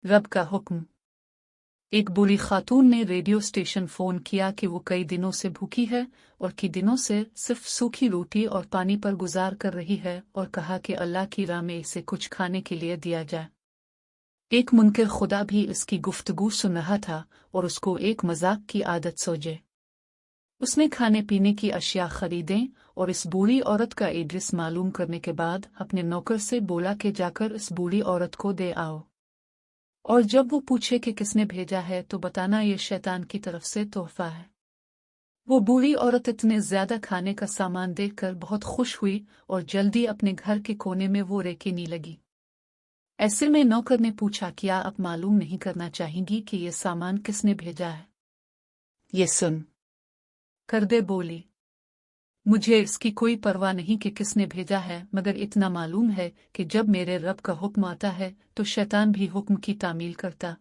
रब का हुक्म। एक बूढ़ी खातून ने रेडियो स्टेशन फोन किया कि वो कई दिनों से भूखी है और कई दिनों से सिर्फ सूखी रोटी और पानी पर गुजार कर रही है और कहा कि अल्लाह की राह में इसे कुछ खाने के लिए दिया जाए। एक मुनकर खुदा भी इसकी गुफ्तगू सुन रहा था और उसको एक मजाक की आदत सूझे। उसने खाने पीने की अशिया खरीदें और इस बूढ़ी औरत का एड्रेस मालूम करने के बाद अपने नौकर से बोला कि जाकर इस बूढ़ी औरत को दे आओ, और जब वो पूछे कि किसने भेजा है तो बताना ये शैतान की तरफ से तोहफा है। वो बूढ़ी औरत इतने ज्यादा खाने का सामान देखकर बहुत खुश हुई और जल्दी अपने घर के कोने में वो रेकेने लगी। ऐसे में नौकर ने पूछा, क्या आप मालूम नहीं करना चाहेंगी कि ये सामान किसने भेजा है? ये सुन कर दे बोली, मुझे इसकी कोई परवाह नहीं कि किसने भेजा है, मगर इतना मालूम है कि जब मेरे रब का हुक्म आता है तो शैतान भी हुक्म की तामील करता